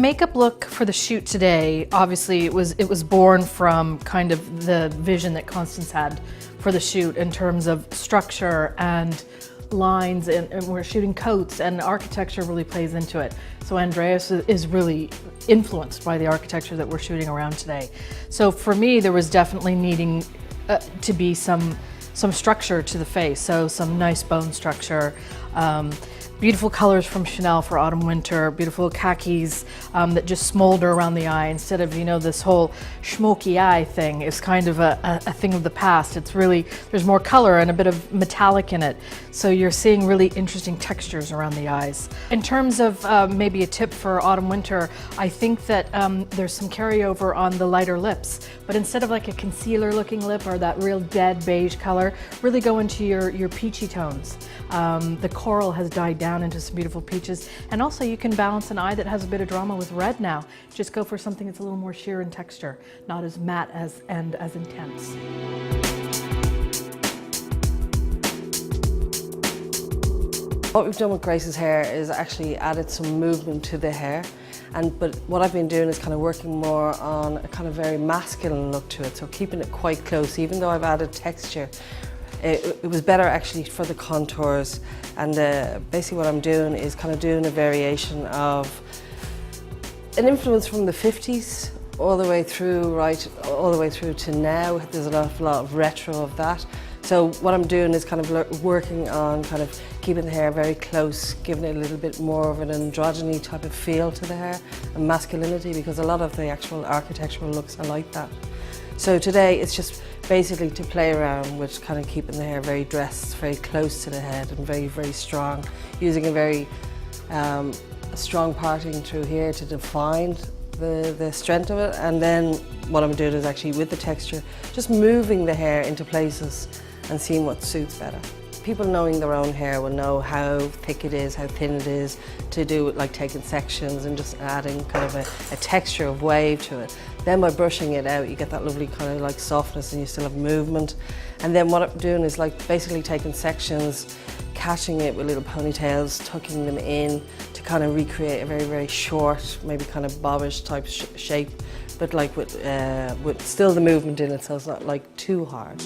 makeup look for the shoot today, obviously it was born from kind of the vision that Constance had for the shoot in terms of structure and lines, and we're shooting coats, and architecture really plays into it. So Andreas is really influenced by the architecture that we're shooting around today. So for me, there was definitely needing to be some structure to the face, so some nice bone structure. Beautiful colors from Chanel for autumn winter, beautiful khakis that just smolder around the eye instead of, you know, this whole smoky eye thing is kind of a thing of the past. It's really, there's more color and a bit of metallic in it. So you're seeing really interesting textures around the eyes. In terms of maybe a tip for autumn winter, I think that there's some carryover on the lighter lips, but instead of like a concealer looking lip or that real dead beige color, really go into your peachy tones. The coral has died down into some beautiful peaches, and also you can balance an eye that has a bit of drama with red now. Just go for something that's a little more sheer in texture, not as matte and as intense. What we've done with Grace's hair is actually added some movement to the hair, but what I've been doing is kind of working more on a kind of very masculine look to it, so keeping it quite close. Even though I've added texture, it was better actually for the contours, and basically what I'm doing is kind of doing a variation of an influence from the 50s all the way through, all the way through to now. There's an awful lot of retro of that. So what I'm doing is kind of working on kind of keeping the hair very close, giving it a little bit more of an androgyny type of feel to the hair and masculinity, because a lot of the actual architectural looks are like that. So today it's just basically to play around with kind of keeping the hair very dressed, very close to the head and very, very strong, using a very strong parting through here to define the strength of it. And then what I'm doing is actually with the texture, just moving the hair into places and seeing what suits better. People knowing their own hair will know how thick it is, how thin it is, to do it like taking sections and just adding kind of a texture of wave to it. Then by brushing it out, you get that lovely kind of like softness and you still have movement. And then what I'm doing is like basically taking sections, catching it with little ponytails, tucking them in to kind of recreate a very, very short, maybe kind of bobbish type shape, but like with still the movement in it, so it's not like too hard.